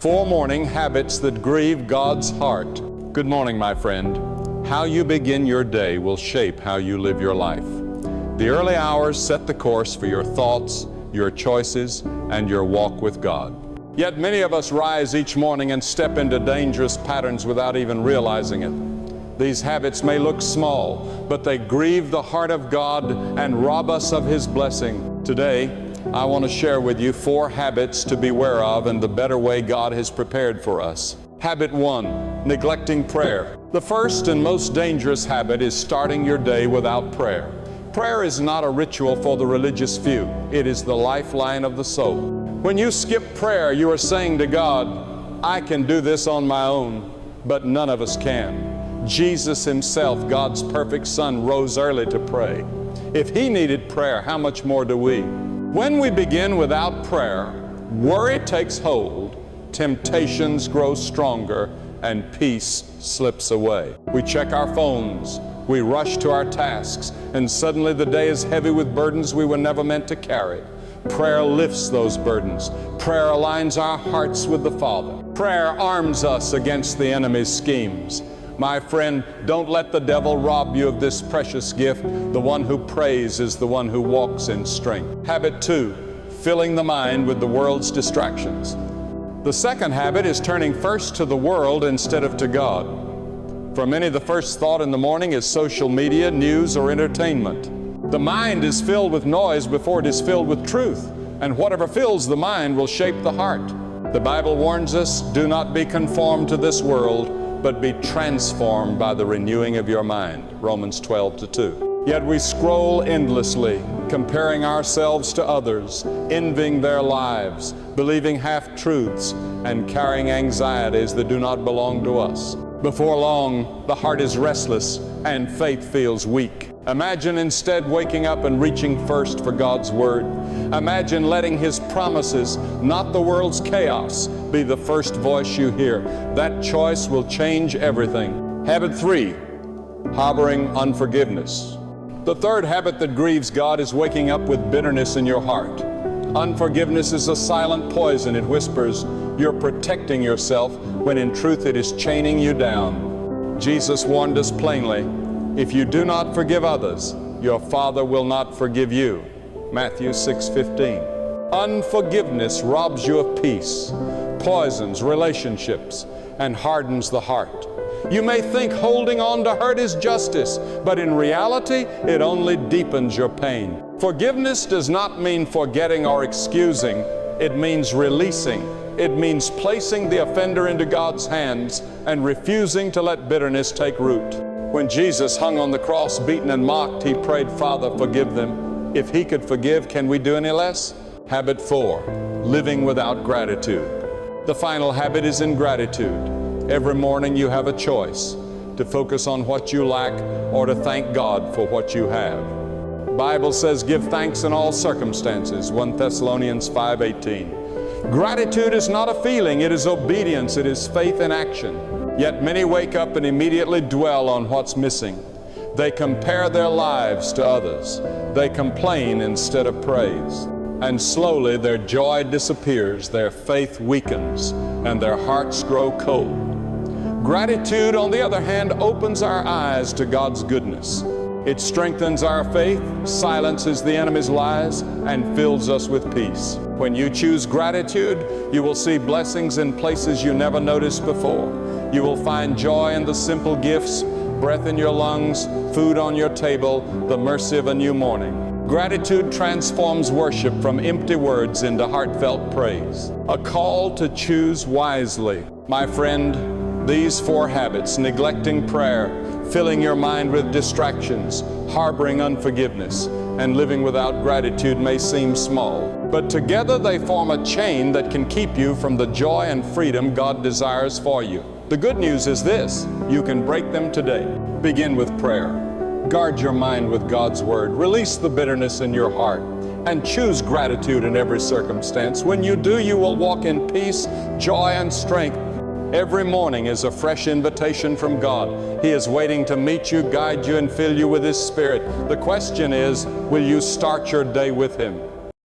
4 morning habits that grieve God's heart. Good morning, my friend. How you begin your day will shape how you live your life. The early hours set the course for your thoughts, your choices, and your walk with God. Yet many of us rise each morning and step into dangerous patterns without even realizing it. These habits may look small, but they grieve the heart of God and rob us of His blessing. Today, I want to share with you 4 habits to beware of and the better way God has prepared for us. Habit 1, neglecting prayer. The first and most dangerous habit is starting your day without prayer. Prayer is not a ritual for the religious few. It is the lifeline of the soul. When you skip prayer, you are saying to God, I can do this on my own, but none of us can. Jesus Himself, God's perfect Son, rose early to pray. If He needed prayer, how much more do we? When we begin without prayer, worry takes hold, temptations grow stronger, and peace slips away. We check our phones, we rush to our tasks, and suddenly the day is heavy with burdens we were never meant to carry. Prayer lifts those burdens. Prayer aligns our hearts with the Father. Prayer arms us against the enemy's schemes. My friend, don't let the devil rob you of this precious gift. The one who prays is the one who walks in strength. Habit 2, filling the mind with the world's distractions. The second habit is turning first to the world instead of to God. For many, the first thought in the morning is social media, news, or entertainment. The mind is filled with noise before it is filled with truth, and whatever fills the mind will shape the heart. The Bible warns us, do not be conformed to this world, but be transformed by the renewing of your mind. Romans 12:2. Yet we scroll endlessly, comparing ourselves to others, envying their lives, believing half-truths, and carrying anxieties that do not belong to us. Before long, the heart is restless and faith feels weak. Imagine instead waking up and reaching first for God's Word. Imagine letting His promises, not the world's chaos, be the first voice you hear. That choice will change everything. Habit 3, harboring unforgiveness. The third habit that grieves God is waking up with bitterness in your heart. Unforgiveness is a silent poison. It whispers, you're protecting yourself, when in truth it is chaining you down. Jesus warned us plainly, if you do not forgive others, your Father will not forgive you. Matthew 6:15. Unforgiveness robs you of peace, poisons relationships, and hardens the heart. You may think holding on to hurt is justice, but in reality, it only deepens your pain. Forgiveness does not mean forgetting or excusing. It means releasing. It means placing the offender into God's hands and refusing to let bitterness take root. When Jesus hung on the cross, beaten and mocked, He prayed, Father, forgive them. If He could forgive, can we do any less? Habit 4, living without gratitude. The final habit is ingratitude. Every morning you have a choice to focus on what you lack or to thank God for what you have. The Bible says, give thanks in all circumstances, 1 Thessalonians 5:18. Gratitude is not a feeling, it is obedience, it is faith in action. Yet many wake up and immediately dwell on what's missing. They compare their lives to others. They complain instead of praise. And slowly their joy disappears, their faith weakens, and their hearts grow cold. Gratitude, on the other hand, opens our eyes to God's goodness. It strengthens our faith, silences the enemy's lies, and fills us with peace. When you choose gratitude, you will see blessings in places you never noticed before. You will find joy in the simple gifts, breath in your lungs, food on your table, the mercy of a new morning. Gratitude transforms worship from empty words into heartfelt praise. A call to choose wisely. My friend, these 4 habits, neglecting prayer, filling your mind with distractions, harboring unforgiveness, and living without gratitude may seem small, but together they form a chain that can keep you from the joy and freedom God desires for you. The good news is this, you can break them today. Begin with prayer. Guard your mind with God's Word. Release the bitterness in your heart and choose gratitude in every circumstance. When you do, you will walk in peace, joy, and strength. Every morning is a fresh invitation from God. He is waiting to meet you, guide you, and fill you with His Spirit. The question is, will you start your day with Him?